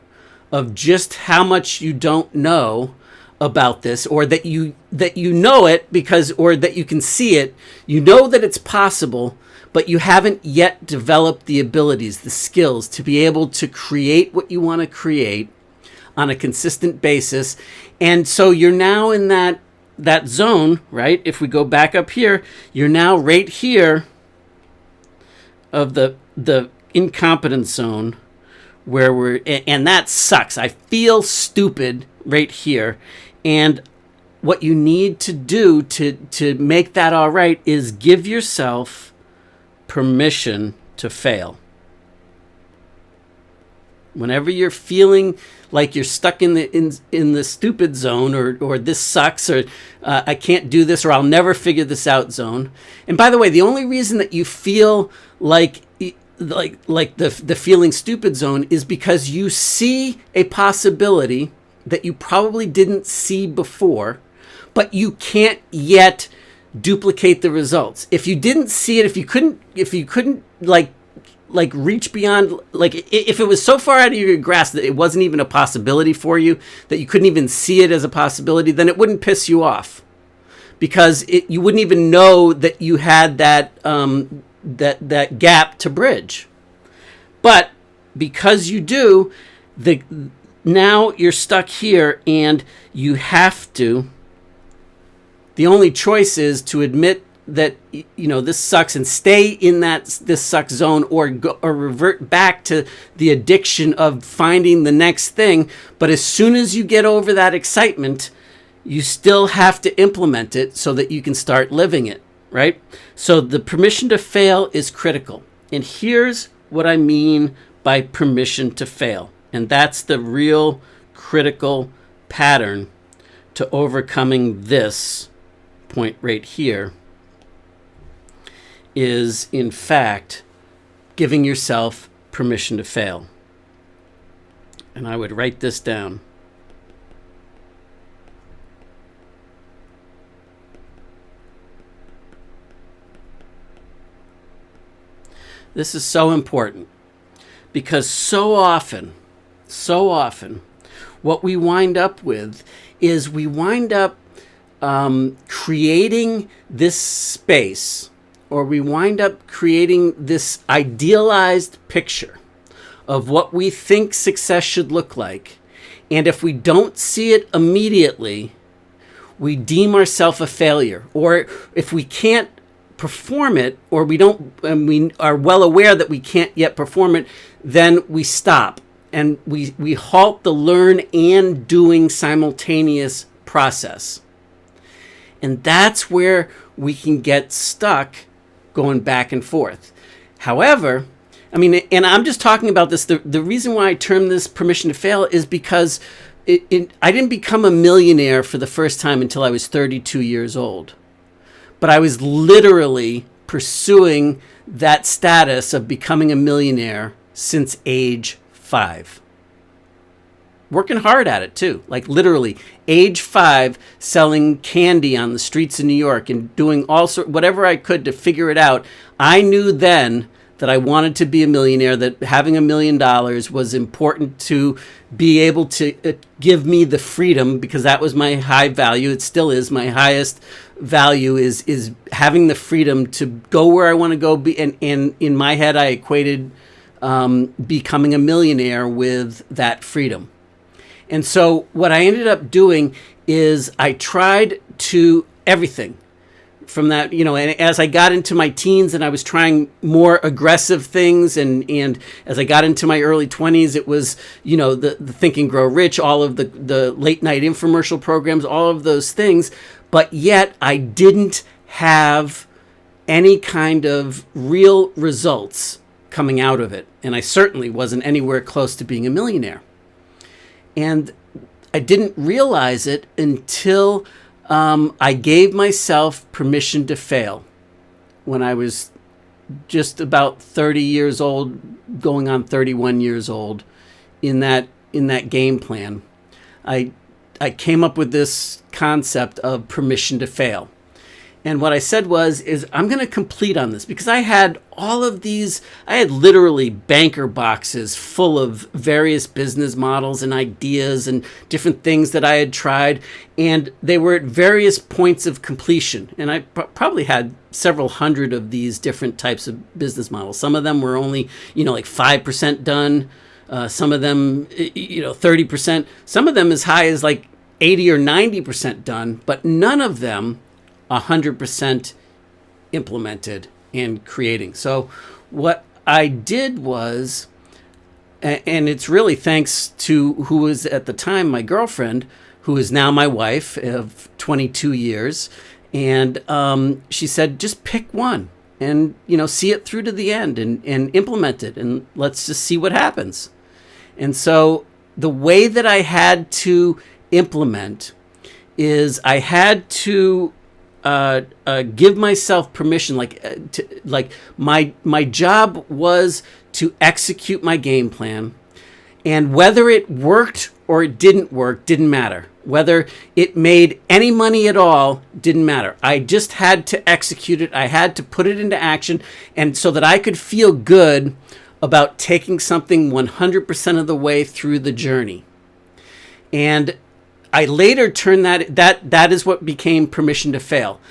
of just how much you don't know about this, or that you know it because, or that you can see it, that it's possible, but you haven't yet developed the abilities, the skills to be able to create what you want to create on a consistent basis. And so you're now in that zone, right? If we go back up here, you're now right here of the incompetence zone, where and that sucks. I feel stupid right here. And what you need to do to make that all right is give yourself permission to fail. Whenever you're feeling like you're stuck in the stupid zone, or this sucks, or I can't do this, or I'll never figure this out zone. And by the way, the only reason that you feel like the feeling stupid zone is because you see a possibility that you probably didn't see before, but you can't yet duplicate the results. If you didn't see it, if you couldn't reach beyond, if it was so far out of your grasp that it wasn't even a possibility for you, that you couldn't even see it as a possibility, then it wouldn't piss you off, because you wouldn't even know that you had that gap to bridge. But because you do, now you're stuck here, and you have to. The only choice is to admit that this sucks and stay in this sucks zone, or revert back to the addiction of finding the next thing. But as soon as you get over that excitement, you still have to implement it so that you can start living it, right? So the permission to fail is critical. And here's what I mean by permission to fail. And that's the real critical pattern to overcoming this point right here, is in fact giving yourself permission to fail. And I would write this down. This is so important, because so often, what we wind up with is we wind up creating this space, or we wind up creating this idealized picture of what we think success should look like. And if we don't see it immediately, we deem ourselves a failure. Or if we can't perform it, or we are well aware that we can't yet perform it, then we stop, and we halt the learn and doing simultaneous process. And that's where we can get stuck going back and forth. However, and I'm just talking about this, the reason why I term this permission to fail is because I didn't become a millionaire for the first time until I was 32 years old. But I was literally pursuing that status of becoming a millionaire since age 5. Working hard at it too, like literally age 5, selling candy on the streets of New York and doing whatever I could to figure it out. I knew then that I wanted to be a millionaire, that having $1 million was important to be able to give me the freedom, because that was my high value. It still is my highest value, is having the freedom to go where I want to go. And in my head, I equated becoming a millionaire with that freedom. And so what I ended up doing is I tried to everything from that, and as I got into my teens and I was trying more aggressive things, and as I got into my early 20s, it was, the Think and Grow Rich, all of the late night infomercial programs, all of those things. But yet I didn't have any kind of real results coming out of it. And I certainly wasn't anywhere close to being a millionaire. And I didn't realize it until I gave myself permission to fail when I was just about 30 years old, going on 31 years old. In that game plan, I came up with this concept of permission to fail. And what I said is I'm going to complete on this, because I had all of these, I had literally banker boxes full of various business models and ideas and different things that I had tried. And they were at various points of completion. And I probably had several hundred of these different types of business models. Some of them were only, like 5% done. Some of them, 30%. Some of them as high as like 80 or 90% done, but none of them 100% implemented and creating. So what I did was, and it's really thanks to who was at the time my girlfriend, who is now my wife of 22 years. And she said, just pick one and, see it through to the end and implement it. And let's just see what happens. And so the way that I had to implement is I had to give myself permission. My job was to execute my game plan, and whether it worked or it didn't work didn't matter. Whether it made any money at all didn't matter. I just had to execute it. I had to put it into action, and so that I could feel good about taking something 100% of the way through the journey. And I later turned that is what became permission to fail.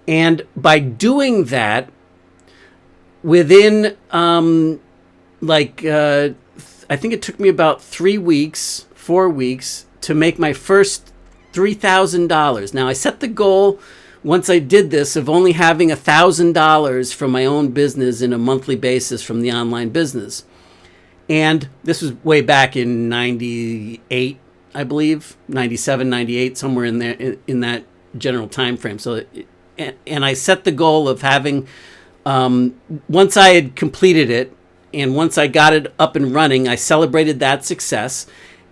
And by doing that, within I think it took me about 4 weeks to make my first $3,000. Now I set the goal, once I did this, of only having $1,000 from my own business in a monthly basis from the online business. And this was way back in 98. I believe 97, 98, somewhere in there, in that general time frame. So, and I set the goal of having, once I had completed it and once I got it up and running, I celebrated that success.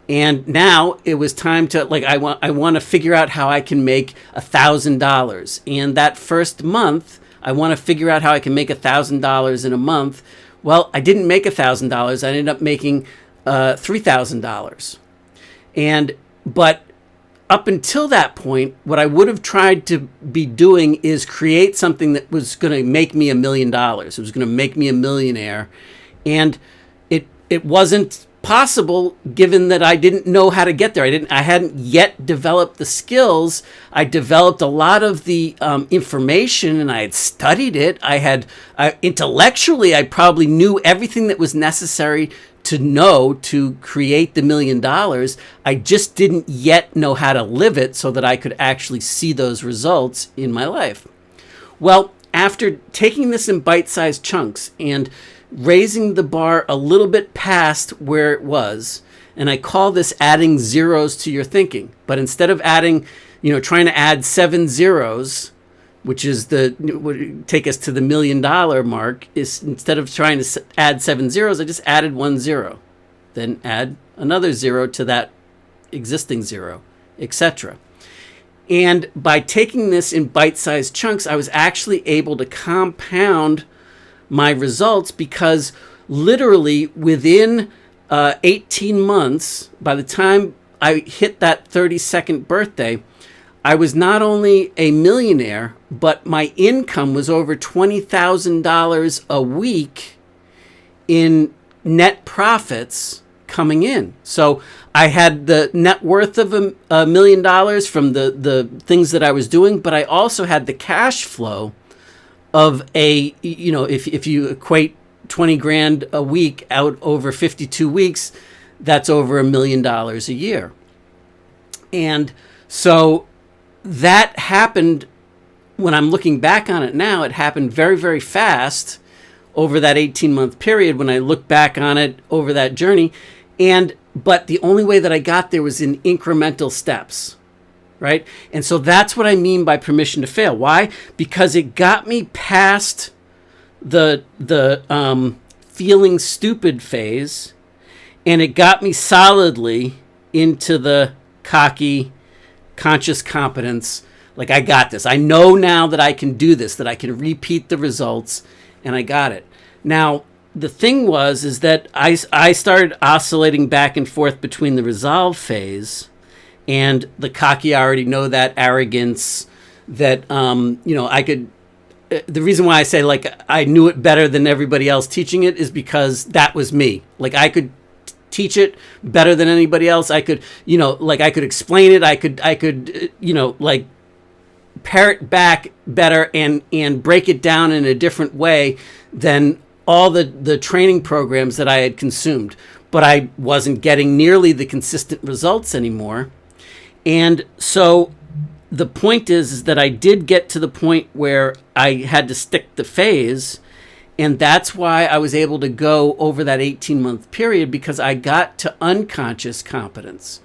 And now it was time to, I want to figure out how I can make $1,000. And that first month, I want to figure out how I can make $1,000 in a month. Well, I didn't make $1,000. I ended up making $3,000. But up until that point, what I would have tried to be doing is create something that was going to make me $1 million. It was going to make me a millionaire. And it wasn't possible, given that I didn't know how to get there. I hadn't yet developed the skills. I developed a lot of the information, and I had studied it. Intellectually, I probably knew everything that was necessary to know to create the $1 million. I just didn't yet know how to live it so that I could actually see those results in my life. Well, after taking this in bite-sized chunks and raising the bar a little bit past where it was, and I call this adding zeros to your thinking, but instead of adding, trying to add 7 zeros, which is would take us to the $1 million mark, is instead of trying to add 7 zeros, I just added 1 zero, then add another 0 to that existing 0, etc. And by taking this in bite-sized chunks, I was actually able to compound my results, because literally within 18 months, by the time I hit that 32nd birthday, I was not only a millionaire, but my income was over $20,000 a week in net profits coming in. So I had the net worth of $1 million from the things that I was doing, but I also had the cash flow of if you equate 20 grand a week out over 52 weeks, that's over $1 million a year. And so that happened, when I'm looking back on it now, it happened very, very fast over that 18-month period when I look back on it over that journey. But the only way that I got there was in incremental steps, right? And so that's what I mean by permission to fail. Why? Because it got me past the feeling stupid phase, and it got me solidly into the cocky, conscious competence. Like, I got this. I know now that I can do this, that I can repeat the results, and I got it. Now, the thing is that I started oscillating back and forth between the resolve phase and the cocky, I already know that, arrogance that, I could. The reason why I say, like, I knew it better than everybody else teaching it is because that was me. Like, I could teach it better than anybody else. I could, I could explain it. I could, parrot back better and break it down in a different way than all the training programs that I had consumed. But I wasn't getting nearly the consistent results anymore. And so the point is that I did get to the point where I had to stick the phase. And that's why I was able to go over that 18-month period, because I got to unconscious competence,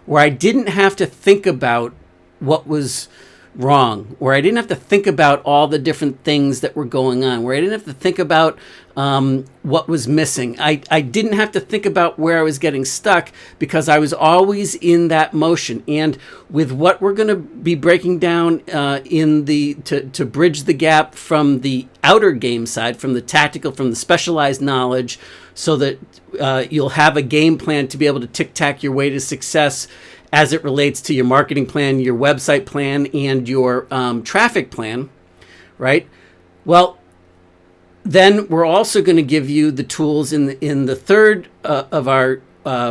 where I didn't have to think about what was wrong, where I didn't have to think about all the different things that were going on, where I didn't have to think about what was missing. I didn't have to think about where I was getting stuck, because I was always in that motion. And with what we're going to be breaking down to bridge the gap from the outer game side, from the tactical, from the specialized knowledge, so that you'll have a game plan to be able to tic-tac your way to success as it relates to your marketing plan, your website plan, and your traffic plan, right? Well, then we're also going to give you the tools in the third of our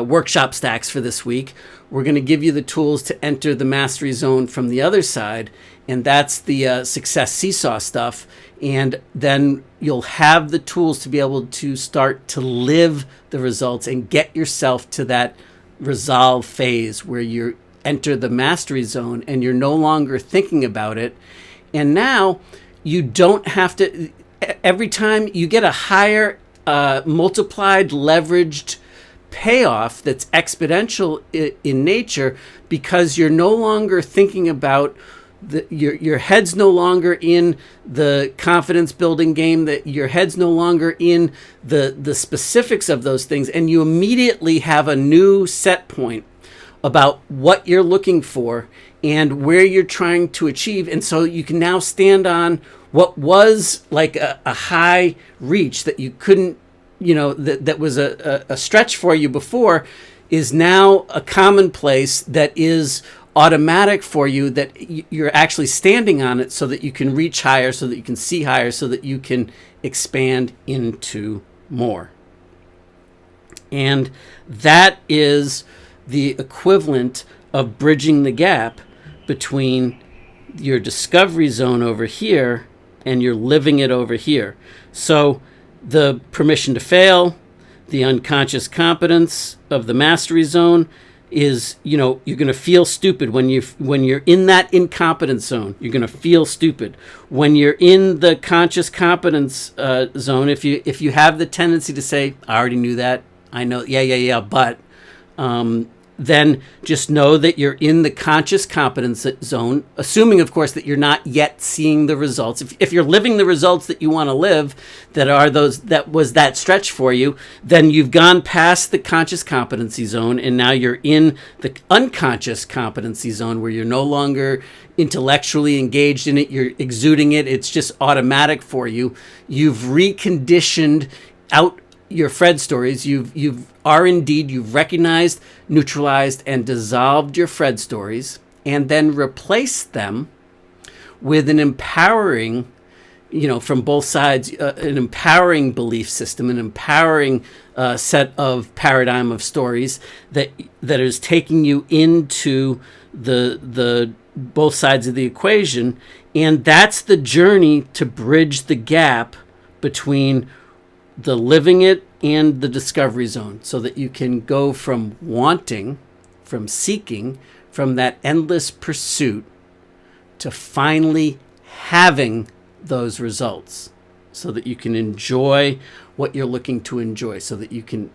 workshop stacks for this week. We're going to give you the tools to enter the mastery zone from the other side, and that's the success seesaw stuff. And then you'll have the tools to be able to start to live the results and get yourself to that resolve phase where you enter the mastery zone and you're no longer thinking about it. And now you don't have to, every time you get a higher multiplied, leveraged payoff that's exponential in nature, because you're no longer thinking about your head's no longer in the confidence building game, that your head's no longer in the specifics of those things, and you immediately have a new set point about what you're looking for and where you're trying to achieve. And so you can now stand on what was like a high reach that you couldn't, that was a stretch for you before, is now a commonplace that is automatic for you, that you're actually standing on it so that you can reach higher, so that you can see higher, so that you can expand into more. And that is the equivalent of bridging the gap between your discovery zone over here and your living it over here. So the permission to fail, the unconscious competence of the mastery zone is, you're going to feel stupid when you're in that incompetence zone. You're going to feel stupid when you're in the conscious competence zone. If you have the tendency to say, I already knew that, I know, but then just know that you're in the conscious competence zone, assuming, of course, that you're not yet seeing the results. If you're living the results that you want to live, that was that stretch for you, then you've gone past the conscious competency zone, and now you're in the unconscious competency zone, where you're no longer intellectually engaged in it, you're exuding it, it's just automatic for you. You've reconditioned out your Fred stories. You've recognized, neutralized, and dissolved your Fred stories, and then replaced them with an empowering, from both sides, an empowering belief system, an empowering set of paradigm of stories that is taking you into the both sides of the equation. And that's the journey to bridge the gap between the living it and the discovery zone, so that you can go from wanting, from seeking, from that endless pursuit to finally having those results, so that you can enjoy what you're looking to enjoy, so that you can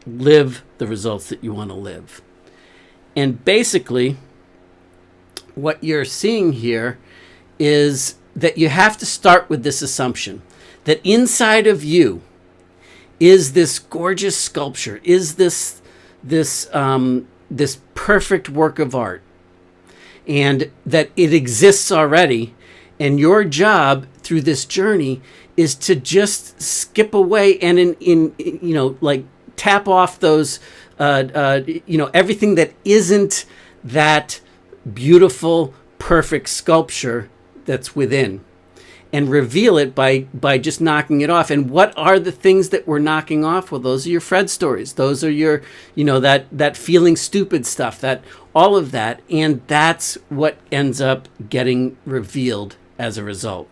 live the results that you want to live. And basically, what you're seeing here is that you have to start with this assumption that inside of you is this gorgeous sculpture, is this perfect work of art, and that it exists already. And your job through this journey is to just skip away and tap off those, everything that isn't that beautiful, perfect sculpture that's within, and reveal it by just knocking it off. And what are the things that we're knocking off? Well, those are your Fred stories. Those are your, that feeling stupid stuff, that all of that. And that's what ends up getting revealed as a result.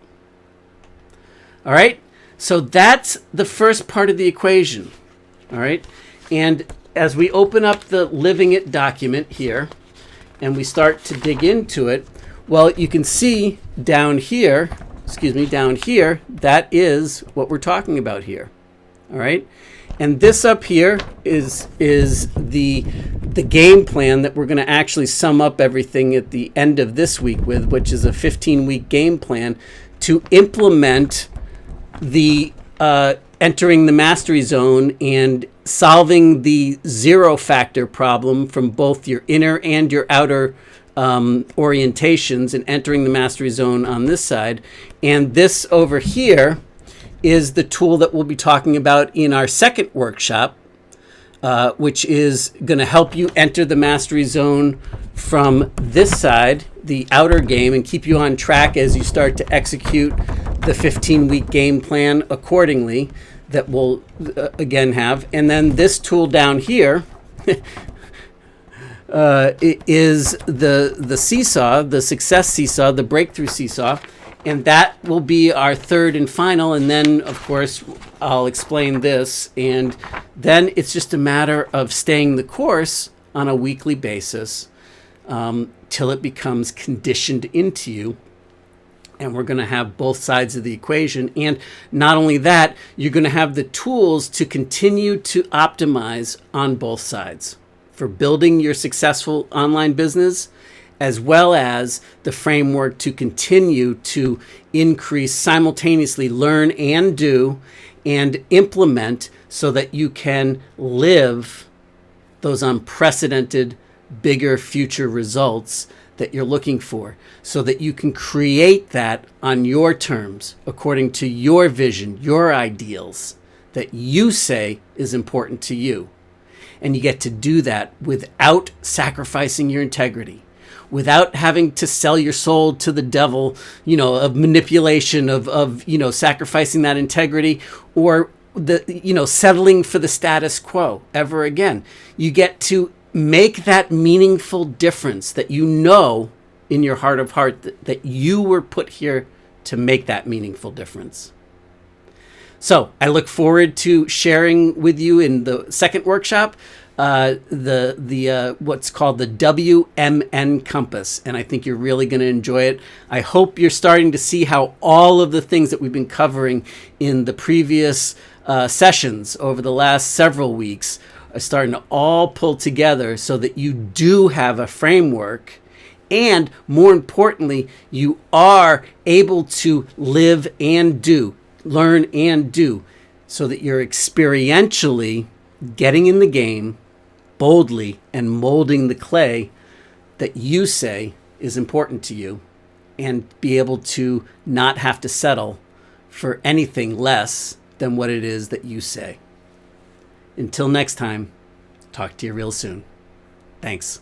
All right. So that's the first part of the equation. All right. And as we open up the Living It document here and we start to dig into it, well, you can see down here, that is what we're talking about here. All right. And this up here is the game plan that we're going to actually sum up everything at the end of this week with, which is a 15-week game plan to implement the entering the mastery zone and solving the zero factor problem from both your inner and your outer orientations, and entering the mastery zone on this side. And this over here is the tool that we'll be talking about in our second workshop, which is going to help you enter the mastery zone from this side, the outer game, and keep you on track as you start to execute the 15-week game plan accordingly that we'll again have. And then this tool down here is the seesaw, the success seesaw, the breakthrough seesaw. And that will be our third and final. And then, of course, I'll explain this. And then it's just a matter of staying the course on a weekly basis till it becomes conditioned into you. And we're going to have both sides of the equation. And not only that, you're going to have the tools to continue to optimize on both sides for building your successful online business, as well as the framework to continue to increase, simultaneously learn and do and implement, so that you can live those unprecedented, bigger future results that you're looking for, so that you can create that on your terms, according to your vision, your ideals that you say is important to you. And you get to do that without sacrificing your integrity, without having to sell your soul to the devil, of manipulation, of sacrificing that integrity, or settling for the status quo ever again. You get to make that meaningful difference that in your heart of heart that you were put here to make that meaningful difference. So I look forward to sharing with you in the second workshop the what's called the WMN compass, and I think you're really going to enjoy it. I hope you're starting to see how all of the things that we've been covering in the previous sessions over the last several weeks are starting to all pull together, so that you do have a framework, and more importantly, you are able to live and do, learn and do, so that you're experientially getting in the game boldly and molding the clay that you say is important to you, and be able to not have to settle for anything less than what it is that you say. Until next time, talk to you real soon. Thanks.